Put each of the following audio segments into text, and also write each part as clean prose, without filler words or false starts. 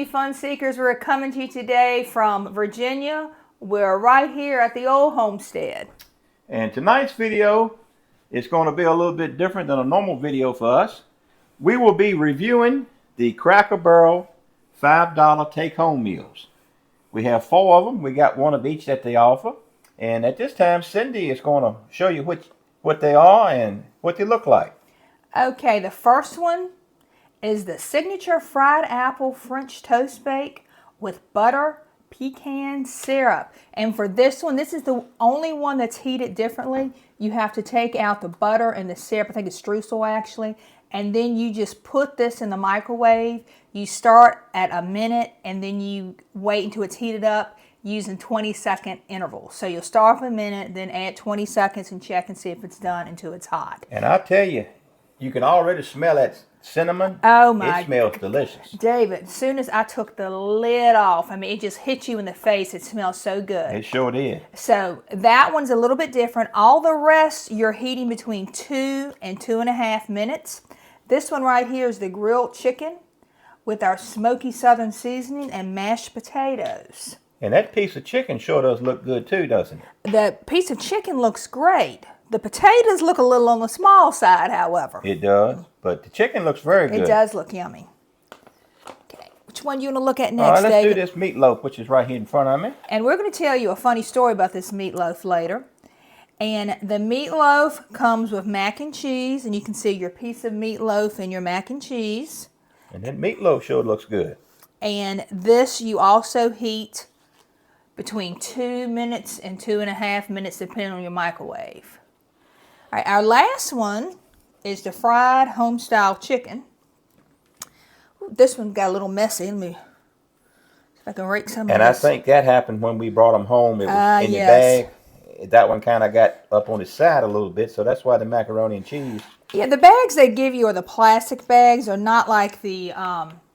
you fun seekers. We're coming to you today from Virginia. We're right here at the old homestead. And tonight's video is going to be a little bit different than a normal video for us. We will be reviewing the Cracker Barrel $5 take-home meals. We have 4 of them. We got one of each that they offer. And at this time, Cindy is going to show you what they are and what they look like. Okay, the first one is the signature fried apple French toast bake with butter pecan syrup. And for this one, this is the only one that's heated differently. You have to take out the butter and the syrup. I think it's streusel actually. And then you just put this in the microwave. You start at a minute and then you wait until it's heated up using 20-second intervals. So you'll start for a minute, then add 20 seconds and check and see if it's done until it's hot. And I'll tell you, you can already smell that cinnamon. Oh my! It smells delicious. David, as soon as I took the lid off, I mean, it just hit you in the face. It smells so good. It sure did. So that one's a little bit different. All the rest, you're heating between 2 and 2.5 minutes. This one right here is the grilled chicken with our smoky southern seasoning and mashed potatoes. And that piece of chicken sure does look good too, doesn't it? The piece of chicken looks great. The potatoes look a little on the small side, however. It does, but the chicken looks very good. It does look yummy. Okay, which one do you want to look at next, all right, let's David? do this meatloaf, which is right here in front of me. And we're going to tell you a funny story about this meatloaf later. And the meatloaf comes with mac and cheese, and you can see your piece of meatloaf and your mac and cheese. And that meatloaf sure looks good. And this you also heat between 2 minutes and 2.5 minutes, depending on your microwave. All right, our last one is the fried home-style chicken. Ooh, this one got a little messy. Let me see if I can rake some of this. And I think that happened when we brought them home. It was in the bag. That one kind of got up on the side a little bit, so that's why the macaroni and cheese. Yeah, the bags they give you are the plastic bags, are not like the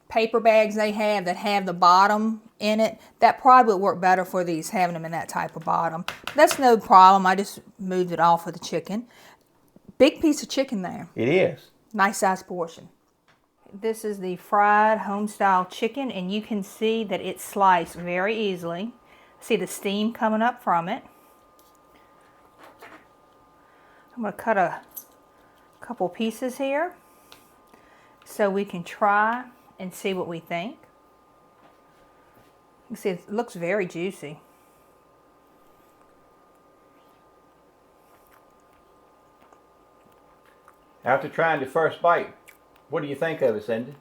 paper bags they have that have the bottom in it. That probably would work better for these, having them in that type of bottom. That's no problem. I just moved it off of the chicken. Big piece of chicken there. It is. Nice size portion. This is the fried home-style chicken, and you can see that it's sliced very easily. See the steam coming up from it. I'm going to cut a couple pieces here so we can try and see what we think. You see, it looks very juicy. After trying the first bite, what do you think of it, Cindy?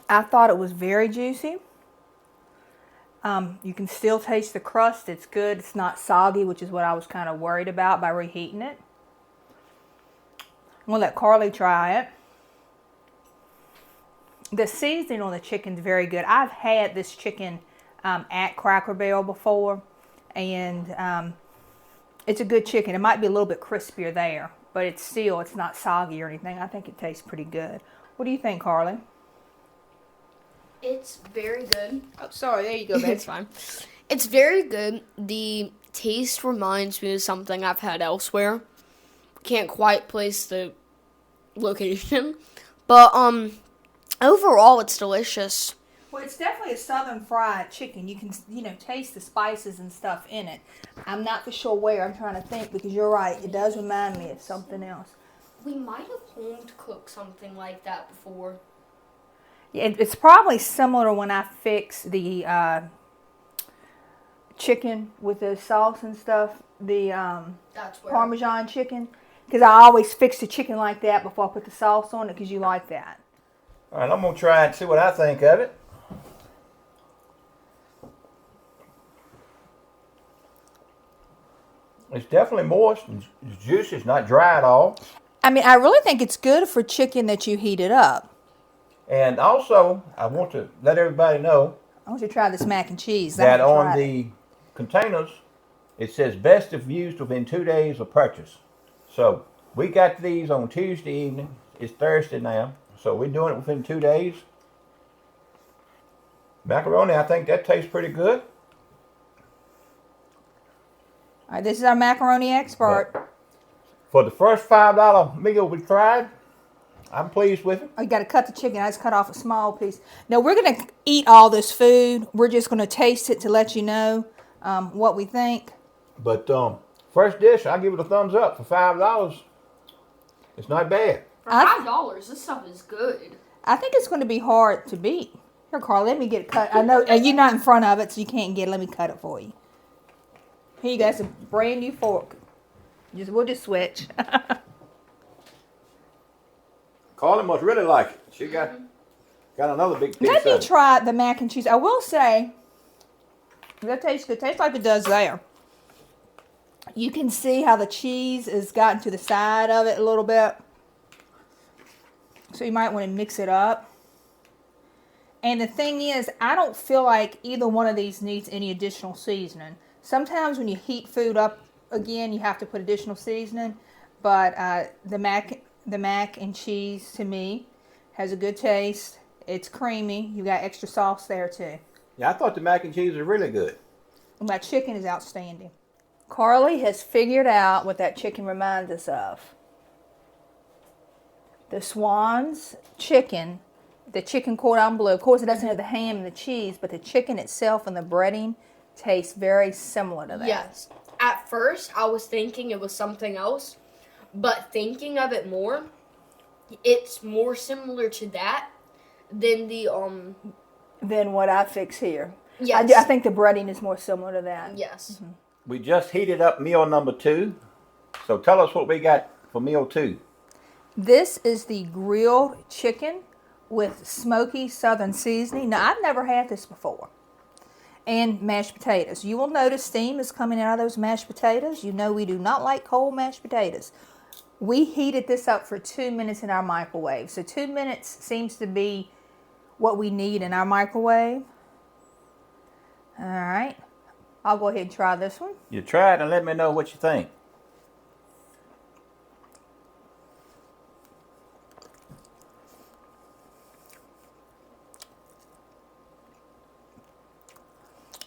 I thought it was very juicy. You can still taste the crust. It's good. It's not soggy, which is what I was kind of worried about by reheating it. I'm going to let Carly try it. The seasoning on the chicken is very good. I've had this chicken at Cracker Barrel before, and it's a good chicken. It might be a little bit crispier there, but it's not soggy or anything. I think it tastes pretty good. What do you think, Carly? It's very good. Oh, sorry. There you go, babe. It's fine. It's very good. The taste reminds me of something I've had elsewhere. Can't quite place the location, but overall it's delicious. Well, it's definitely a southern fried chicken. You can, taste the spices and stuff in it. I'm not for sure where. I'm trying to think, because you're right. It does remind me of something else. We might have home cooked something like that before. Yeah, it's probably similar to when I fixed the chicken with the sauce and stuff. The Parmesan chicken. Because I always fix the chicken like that before I put the sauce on it, because you like that. All right, I'm going to try and see what I think of it. It's definitely moist and juicy. It's not dry at all. I mean, I really think it's good for chicken that you heated up. And also, I want to let everybody know I want you to try this mac and cheese. that on the containers, it says best if used within 2 days of purchase. So we got these on Tuesday evening. It's Thursday now. So we're doing it within 2 days. Macaroni, I think that tastes pretty good. All right, this is our macaroni expert. But for the first $5 meal we tried, I'm pleased with it. Oh, you got to cut the chicken. I just cut off a small piece. Now, we're going to eat all this food. We're just going to taste it to let you know what we think. But first dish, I give it a thumbs up for $5. It's not bad. For $5, this stuff is good. I think it's going to be hard to beat. Here, Carl, let me get it cut. I know you're not in front of it, so you can't get it. Let me cut it for you. Here you go. It's a brand new fork. We'll just switch. Carly must really like it. She got another big piece. Let me try the mac and cheese. I will say, that tastes good. Tastes like it does there. You can see how the cheese has gotten to the side of it a little bit. So you might want to mix it up. And the thing is, I don't feel like either one of these needs any additional seasoning. Sometimes when you heat food up again, you have to put additional seasoning. But the mac and cheese, to me, has a good taste. It's creamy. You got extra sauce there, too. Yeah, I thought the mac and cheese was really good. And that chicken is outstanding. Carly has figured out what that chicken reminds us of. The Swan's chicken, the chicken cordon bleu. Of course, it doesn't have the ham and the cheese, but the chicken itself and the breading tastes very similar to that. Yes. At first, I was thinking it was something else, but thinking of it more, it's more similar to that than the Than what I fix here. Yes. I think the breading is more similar to that. Yes. Mm-hmm. We just heated up meal number 2. So tell us what we got for meal 2. This is the grilled chicken with smoky southern seasoning. Now, I've never had this before. And mashed potatoes. You will notice steam is coming out of those mashed potatoes. You know we do not like cold mashed potatoes. We heated this up for 2 minutes in our microwave. So 2 minutes seems to be what we need in our microwave. All right. I'll go ahead and try this one. You try it and let me know what you think.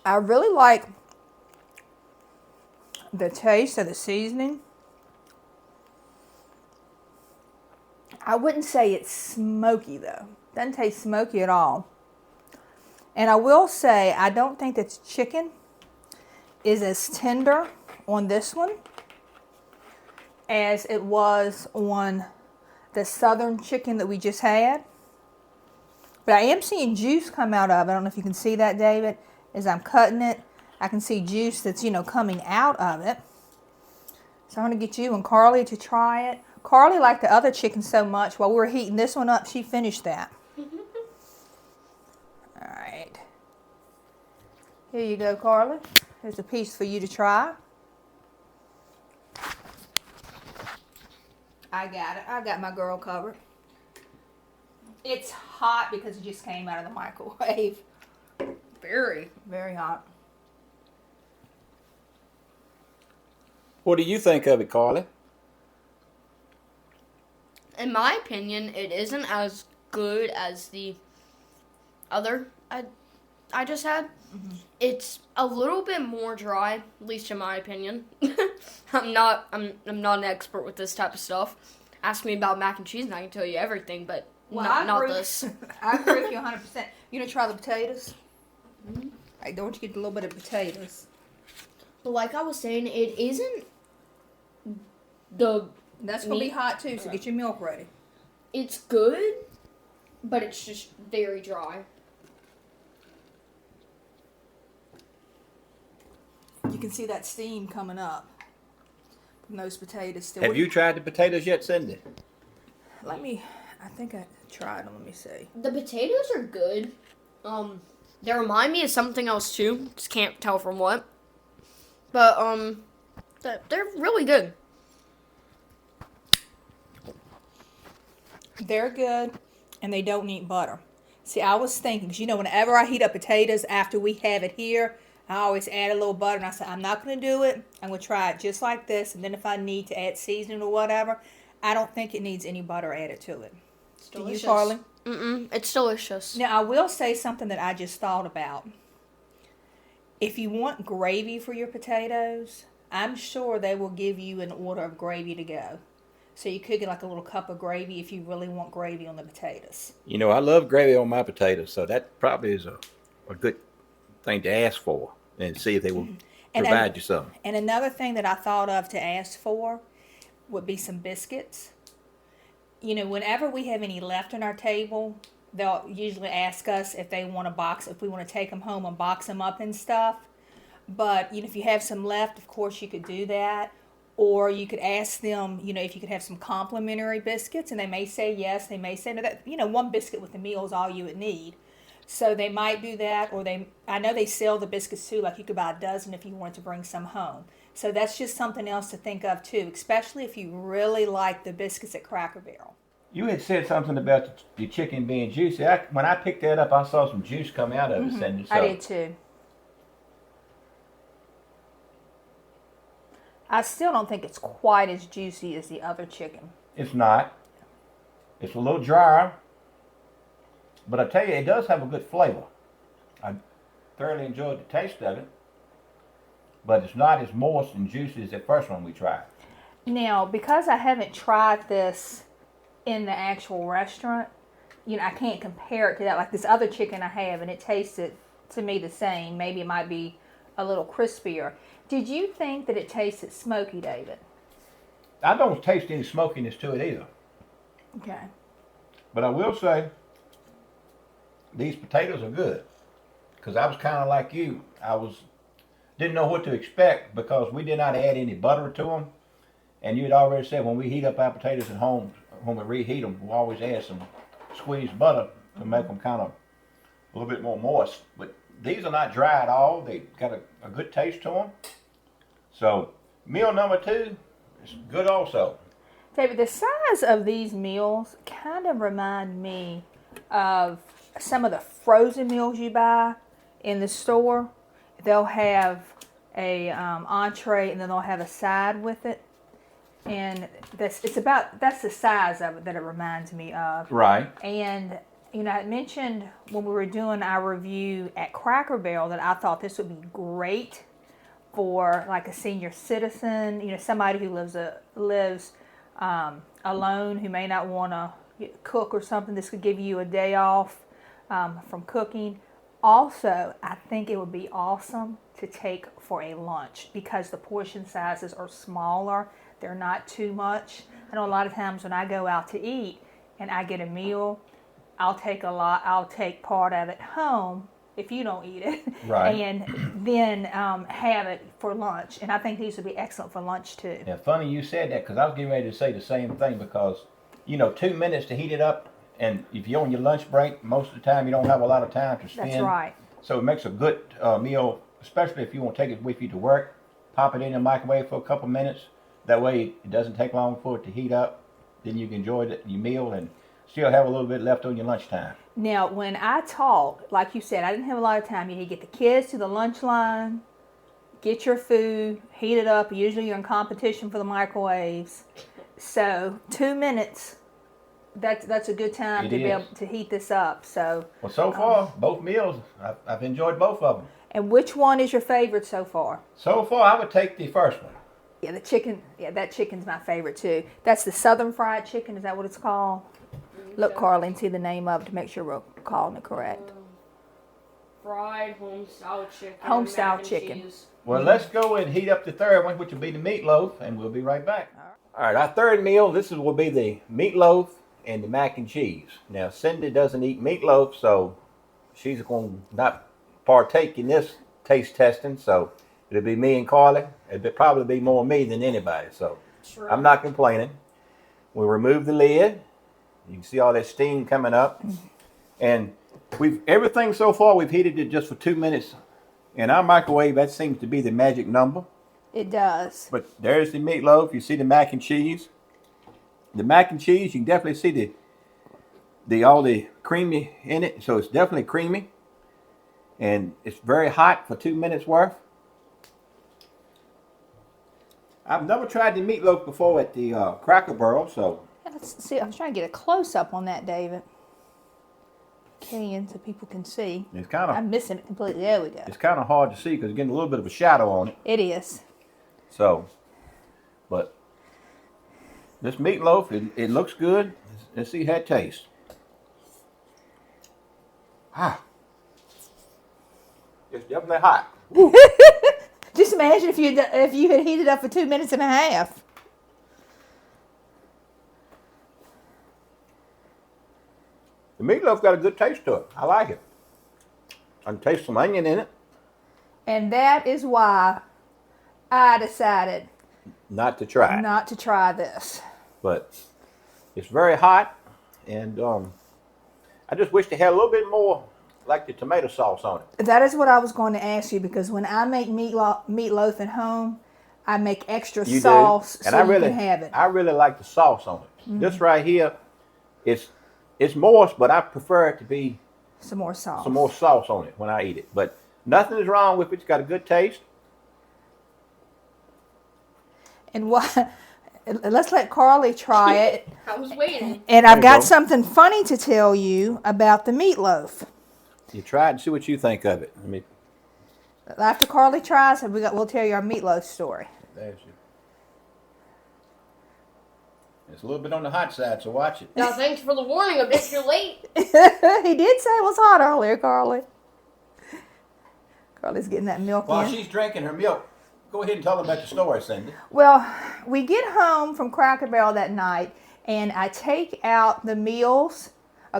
I really like the taste of the seasoning. I wouldn't say it's smoky though. Doesn't taste smoky at all. And I will say, I don't think that the chicken is as tender on this one as it was on the southern chicken that we just had. But I am seeing juice come out of it. I don't know if you can see that, David. As I'm cutting it, I can see juice that's, coming out of it. So I'm going to get you and Carly to try it. Carly liked the other chicken so much. While we were heating this one up, she finished that. All right. Here you go, Carly. Here's a piece for you to try. I got it. I got my girl covered. It's hot because it just came out of the microwave. Very, very hot. What do you think of it, Carly? In my opinion, it isn't as good as the other I just had. Mm-hmm. It's a little bit more dry, at least in my opinion. I'm not an expert with this type of stuff. Ask me about mac and cheese and I can tell you everything, but not this. I agree with you 100%. You gonna try the potatoes? Mm-hmm. Right, don't you get a little bit of potatoes? But like I was saying, it isn't the... That's going to be hot too, so get your milk ready. It's good, but it's just very dry. You can see that steam coming up from those potatoes still. Have you tried the potatoes yet, Cindy? I think I tried them. Let me see. The potatoes are good. They remind me of something else too. Just can't tell from what. But, they're really good. They're good, and they don't need butter. See, I was thinking, because whenever I heat up potatoes after we have it here, I always add a little butter, and I said, I'm not going to do it. I'm going to try it just like this, and then if I need to add seasoning or whatever, I don't think it needs any butter added to it. It's delicious. Do you, Carly? It's delicious. Now, I will say something that I just thought about. If you want gravy for your potatoes, I'm sure they will give you an order of gravy to go. So you could get like a little cup of gravy if you really want gravy on the potatoes. You know, I love gravy on my potatoes, so that probably is a good thing to ask for and see if they will And provide you some. and another thing that I thought of to ask for would be some biscuits. You know, whenever we have any left on our table, they'll usually ask us if they want a box, if we want to take them home and box them up and stuff. But, you know, if you have some left, of course you could do that. Or you could ask them, you know, if you could have some complimentary biscuits, and they may say yes, they may say no. That, you know, one biscuit with the meal is all you would need. So they might do that, or I know they sell the biscuits too, like you could buy a dozen if you wanted to bring some home. So that's just something else to think of too, especially if you really like the biscuits at Cracker Barrel. You had said something about the chicken being juicy. When I picked that up, I saw some juice come out of it, Cindy. So I did too. I still don't think it's quite as juicy as the other chicken. It's not. It's a little drier. But I tell you, it does have a good flavor. I thoroughly enjoyed the taste of it. But it's not as moist and juicy as the first one we tried. Now, because I haven't tried this in the actual restaurant, you know, I can't compare it to that. Like this other chicken I have, and it tasted to me the same. Maybe it might be a little crispier. Did you think that it tasted smoky, David? I don't taste any smokiness to it either. Okay. But I will say, these potatoes are good. Because I was kind of like you. Didn't know what to expect because we did not add any butter to them. And you had already said when we heat up our potatoes at home, when we reheat them, we always add some squeezed butter to make them kind of a little bit more moist. But these are not dry at all. They got a good taste to them. So meal number 2 is good also. David, the size of these meals kind of remind me of some of the frozen meals you buy in the store. They'll have a entree and then they'll have a side with it. And that's the size of it that it reminds me of. Right. And, you know, I mentioned when we were doing our review at Cracker Barrel that I thought this would be great for like a senior citizen, you know, somebody who lives alone, who may not want to cook or something. This could give you a day off from cooking. Also, I think it would be awesome to take for a lunch because the portion sizes are smaller. They're not too much. I know a lot of times when I go out to eat and I get a meal, I'll take part of it home if you don't eat it, right, and then have it for lunch. And I think these would be excellent for lunch too. Yeah, funny you said that because I was getting ready to say the same thing because, you know, 2 minutes to heat it up, and if you're on your lunch break, most of the time you don't have a lot of time to spend. That's right. So it makes a good meal, especially if you want to take it with you to work. Pop it in the microwave for a couple minutes. That way it doesn't take long for it to heat up. Then you can enjoy your meal and still have a little bit left on your lunchtime. Now, when I taught, like you said, I didn't have a lot of time. You get the kids to the lunch line, get your food, heat it up. Usually you're in competition for the microwaves. So 2 minutes, that's a good time to be able to heat this up. So far, both meals, I've enjoyed both of them. And which one is your favorite so far? So far, I would take the first one. Yeah, the chicken. Yeah, that chicken's my favorite too. That's the Southern Fried Chicken. Is that what it's called? Look, Carly, and see the name of it to make sure we're calling it correct. Fried home-style chicken. Home-style chicken. Well, let's go and heat up the third one, which will be the meatloaf, and we'll be right back. All right, our third meal, will be the meatloaf and the mac and cheese. Now, Cindy doesn't eat meatloaf, so she's going to not partake in this taste testing, so it'll be me and Carly. It'll probably be more me than anybody, so True. I'm not complaining. We'll remove the lid. You can see all that steam coming up. And everything so far, we've heated it just for 2 minutes. In our microwave, that seems to be the magic number. It does. But there's the meatloaf. You see the mac and cheese. The mac and cheese, you can definitely see all the creamy in it. So it's definitely creamy. And it's very hot for 2 minutes worth. I've never tried the meatloaf before at the Cracker Barrel, so. Let's see. I'm trying to get a close-up on that, David. So people can see. It's kind of. I'm missing it completely. There we go. It's kind of hard to see because it's getting a little bit of a shadow on it. It is. So, but this meatloaf, it looks good. Let's see how it tastes. Ah, it's definitely hot. Just imagine if you had heated up for 2 minutes and a half. The meatloaf got a good taste to it. I like it. I can taste some onion in it. And that is why I decided Not to try it. not to try this. But it's very hot, and I just wish they had a little bit more, like the tomato sauce on it. That is what I was going to ask you, because when I make meatloaf at home, I make extra You sauce do? And so I you really, can have it. I really like the sauce on it. This right here, it's moist, but I prefer it to be Some more sauce. some more sauce on it when I eat it. But nothing is wrong with it. It's got a good taste. And what? Let's let Carly try it. I was waiting. And There I've you got go. something funny to tell you about the meatloaf. You try it and see what you think of it. After Carly tries it, we'll tell you our meatloaf story. There's you. It's a little bit on the hot side, so watch it. Now, thanks for the warning. I bet you're late. He did say it was hot earlier, Carly. Carly's getting that milk While in. she's drinking her milk, go ahead and tell them about the story, Cindy. Well, we get home from Cracker Barrel that night, and I take out the meals.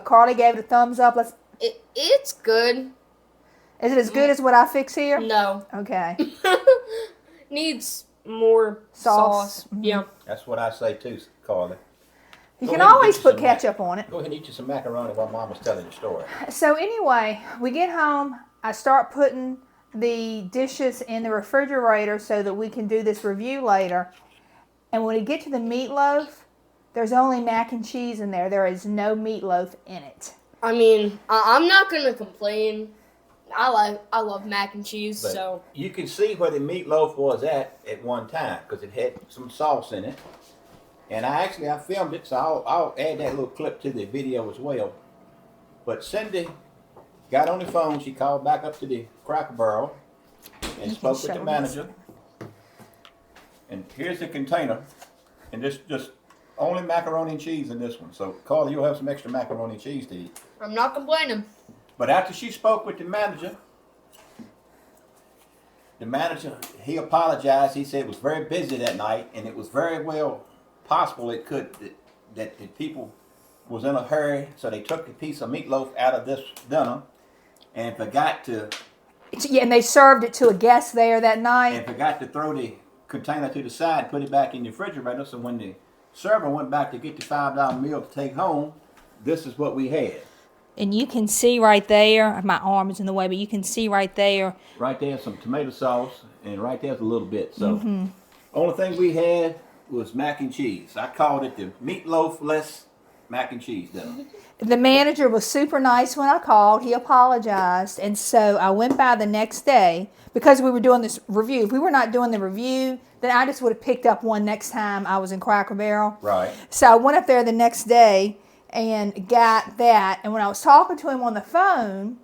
Carly gave it a thumbs up. It's good. Is it as good as what I fix here? No. Okay. Needs more Sauce. sauce. Yeah. That's what I say too, Carly. You Go can ahead and always get you put some ketchup on it. Go ahead and eat you some macaroni while Mom was telling the story. So anyway, we get home. I start putting the dishes in the refrigerator so that we can do this review later. And when we get to the meatloaf, there's only mac and cheese in there. There is no meatloaf in it. I mean, I'm not gonna complain. I love mac and cheese, But so you can see where the meatloaf was at one time because it had some sauce in it. And I filmed it, so I'll add that little clip to the video as well. But Cindy got on the phone. She called back up to the Cracker Barrel and You spoke can with the show manager. And here's the container. And this just only macaroni and cheese in this one. So, Carly, you'll have some extra macaroni and cheese to eat. I'm not complaining. But after she spoke with the manager, he apologized. He said it was very busy that night, and it was very well possible that the people was in a hurry, so they took a piece of meatloaf out of this dinner and forgot to And they served it to a guest there that night. throw the container to the side, put it back in the refrigerator. So when the server went back to get the $5 meal to take home, this is what we had. And you can see right there, my arm is in the way, but you can see right there. Right there's some tomato sauce, and right there's a little bit. So only thing we had was mac and cheese. I called it the meatloaf-less mac and cheese dinner. The manager was super nice when I called. He apologized. And so I went by the next day because we were doing this review. If we were not doing the review, then I just would have picked up one next time I was in Cracker Barrel. Right. So I went up there the next day and got that. And when I was talking to him on the phone,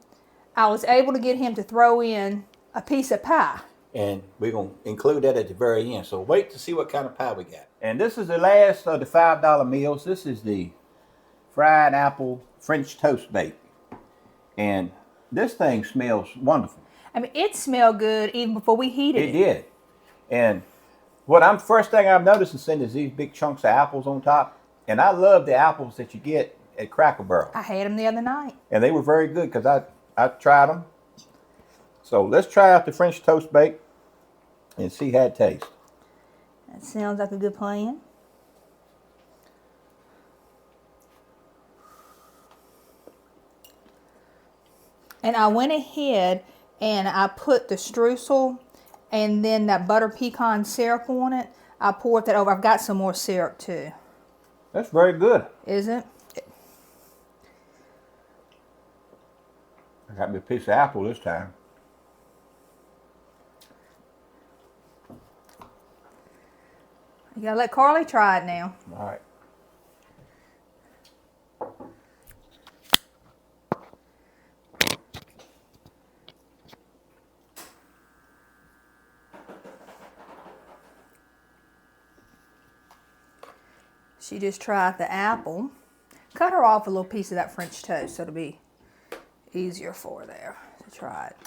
I was able to get him to throw in a piece of pie. And we're going to include that at the very end. So wait to see what kind of pie we got. And this is the last of the $5 meals. This is the fried apple French toast bake. And this thing smells wonderful. I mean, it smelled good even before we heated it. It did. And first thing I've noticed is these big chunks of apples on top. And I love the apples that you get at Cracker Barrel. I had them the other night. And they were very good because I tried them. So let's try out the French toast bake and see how it tastes. That sounds like a good plan. And I went ahead and I put the streusel and then that butter pecan syrup on it. I poured that over. I've got some more syrup too. That's very good. Is it? I got me a piece of apple this time. You gotta let Carly try it now. All right. She just tried the apple. Cut her off a little piece of that French toast so it'll be easier for her there to try it.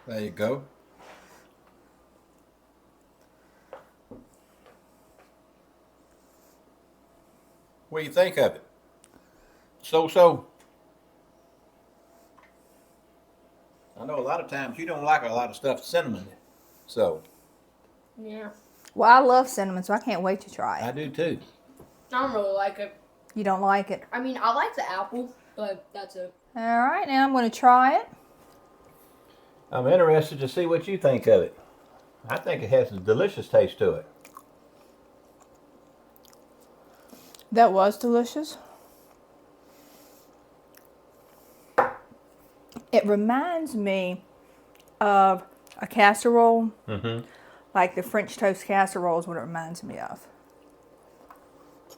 There you go. What do you think of it? So. I know a lot of times you don't like a lot of stuff cinnamon. So. Yeah. Well, I love cinnamon, so I can't wait to try I it. do too. I don't really like it. You don't like it? I mean, I like the apple, but that's it. All right, now I'm going to try it. I'm interested to see what you think of it. I think it has a delicious taste to it. That was delicious. It reminds me of a casserole. Mm-hmm. Like the French toast casserole is what it reminds me of.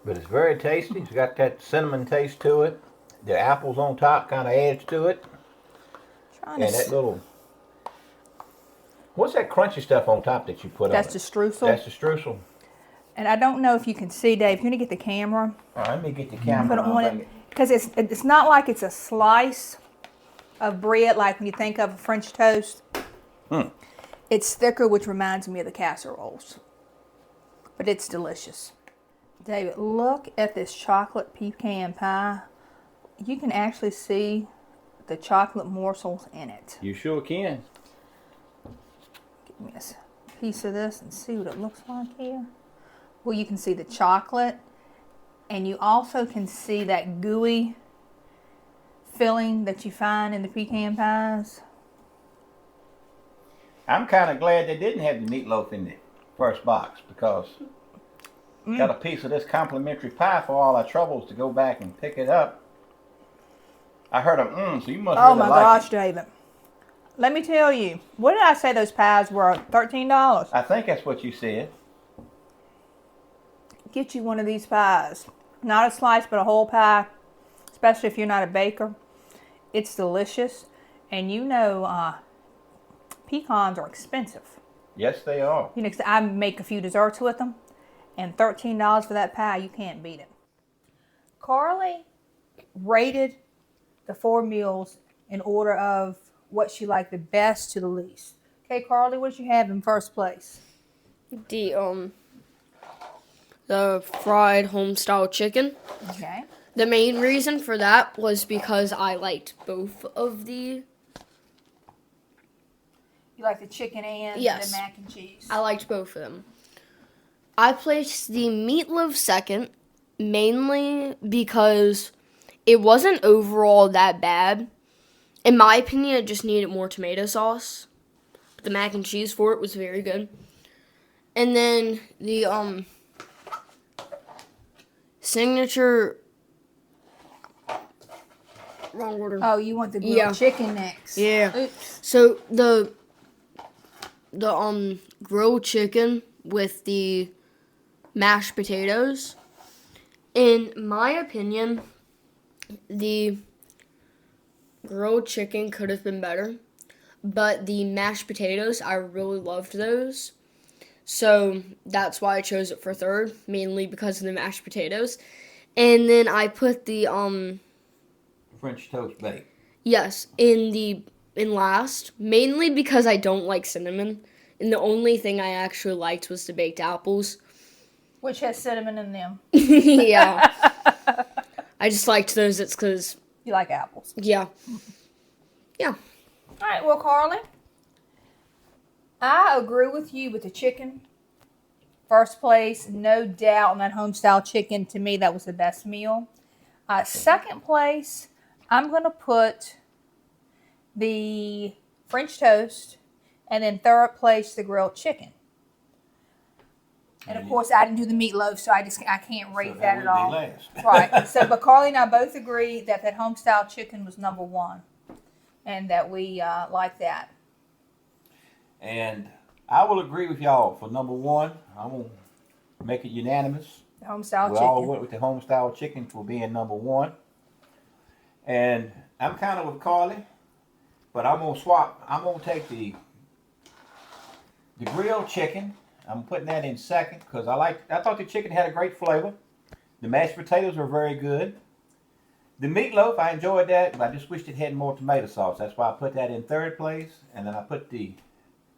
But it's very tasty. It's got that cinnamon taste to it. The apples on top kind of adds to it. Trying And to that little... What's that crunchy stuff on top that you put on it? That's the streusel. That's the streusel. And I don't know if you can see, Dave. You want to get the camera? All right, let me get the camera. Put it on it. Because it's not like it's a slice of bread like when you think of a French toast. It's thicker, which reminds me of the casseroles. But it's delicious. David, look at this chocolate pecan pie. You can actually see the chocolate morsels in it. You sure can. Give me a piece of this and see what it looks like here. Well, you can see the chocolate, and you also can see that gooey filling that you find in the pecan pies. I'm kind of glad they didn't have the meatloaf in the first box because got a piece of this complimentary pie for all our troubles to go back and pick it up. I heard a so you must Oh really my like gosh, it. David. Let me tell you, what did I say those pies were? $13? I think that's what you said. Get you one of these pies. Not a slice, but a whole pie, especially if you're not a baker. It's delicious. And you know, pecans are expensive. Yes, they are. You know, 'cause I make a few desserts with them, and $13 for that pie, you can't beat it. Carly rated the 4 meals in order of what she liked the best to the least. Okay, Carly, what did you have in first place? The fried home-style chicken. Okay. The main reason for that was because I liked both of the... You like the chicken and Yes. the mac and cheese? I liked both of them. I placed the meatloaf second, mainly because it wasn't overall that bad. In my opinion, it just needed more tomato sauce. But the mac and cheese for it was very good. And then the signature... Wrong order. Oh, you want the grilled chicken next? Yeah. Oops. So the grilled chicken with the mashed potatoes. In my opinion, the grilled chicken could have been better, but the mashed potatoes, I really loved those. So that's why I chose it for third, mainly because of the mashed potatoes. And then I put the French toast bake. yes, in last, mainly because I don't like cinnamon. And the only thing I actually liked was the baked apples. Which has cinnamon in them. Yeah. I just liked those. It's because, You like apples. yeah. Yeah. All right, well, Carly, I agree with you with the chicken. First place, no doubt, on that home-style chicken. To me, that was the best meal. Second place, I'm going to put the French toast. And then third place, the grilled chicken. And of course, I didn't do the meatloaf, so I can't rate that at all. Last. Right. So, but Carly and I both agree that home-style chicken was number one, and that we like that. And I will agree with y'all for number one. I'm going to make it unanimous. The home-style We chicken. all went with the home-style chicken for being number one. And I'm kind of with Carly, but I'm going to swap. I'm going to take the grilled chicken. I'm putting that in second because I thought the chicken had a great flavor. The mashed potatoes were very good. The meatloaf, I enjoyed that, but I just wished it had more tomato sauce. That's why I put that in third place. And then I put the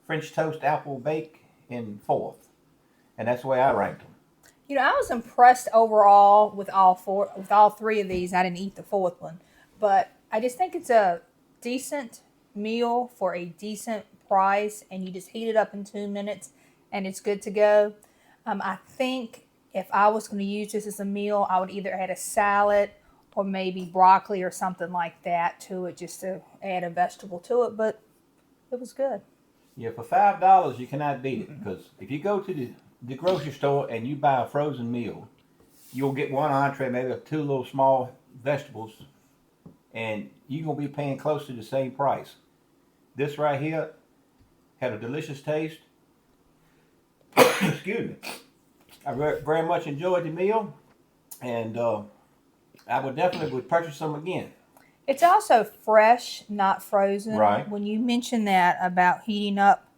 French toast apple bake in fourth. And that's the way I ranked them. You know, I was impressed overall with all three of these. I didn't eat the fourth one, but I just think it's a decent meal for a decent price, and you just heat it up in 2 minutes, and it's good to go. I think if I was going to use this as a meal, I would either add a salad or maybe broccoli or something like that to it, just to add a vegetable to it. But it was good. Yeah, for $5, you cannot beat it. Because if you go to the grocery store and you buy a frozen meal, you'll get one entree, maybe two little small vegetables, and you're going to be paying close to the same price. This right here had a delicious taste. Excuse me. I very much enjoyed the meal, and I would definitely purchase some again. It's also fresh, not frozen. Right. When you mentioned that about heating up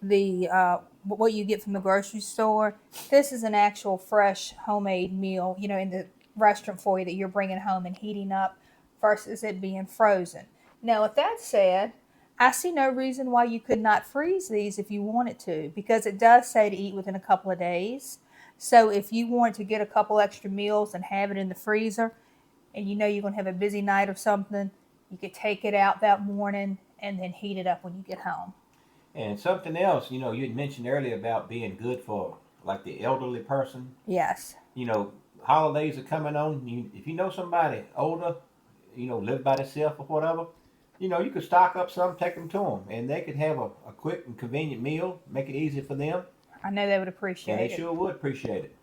the what you get from the grocery store, this is an actual fresh homemade meal, you know, in the restaurant for you that you're bringing home and heating up versus it being frozen. Now, with that said, I see no reason why you could not freeze these if you wanted to, because it does say to eat within a couple of days. So if you want to get a couple extra meals and have it in the freezer, and you know you're going to have a busy night or something, you could take it out that morning and then heat it up when you get home. And something else, you know, you had mentioned earlier about being good for like the elderly person. Yes. You know, holidays are coming on. If you know somebody older, you know, live by themselves or whatever, you know, you could stock up some, take them to them, and they could have a quick and convenient meal, make it easy for them. I know they would appreciate it. And they sure would appreciate it.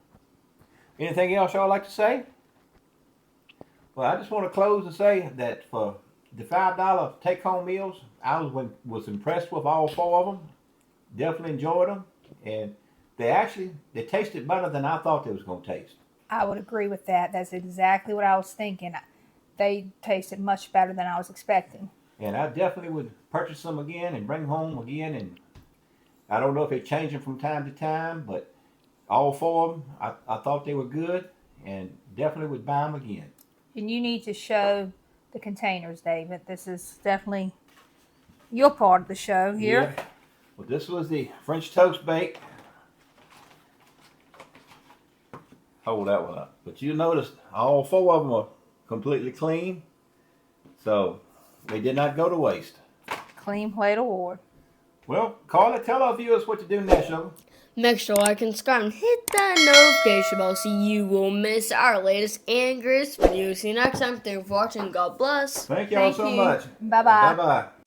Anything else y'all like to say? Well, I just want to close and say that for the $5 take-home meals, I was impressed with all four of them. Definitely enjoyed them, and they tasted better than I thought they was going to taste. I would agree with that. That's exactly what I was thinking. They tasted much better than I was expecting. And I definitely would purchase them again and bring them home again. And I don't know if they're changing from time to time, but all four of them, I thought they were good, and definitely would buy them again. And you need to show the containers, David. This is definitely your part of the show here. Yeah. Well, this was the French toast bake. Hold that one up. But you notice all four of them are completely clean. So they did not go to waste. Clean Plate Award. Well, Carla, tell our viewers what to do next, Sugar. Make sure to like and subscribe and hit that notification bell so you will miss our latest and greatest videos. See you next time. Thank you for watching. God bless. Thank y'all so much. Bye-bye. Bye-bye.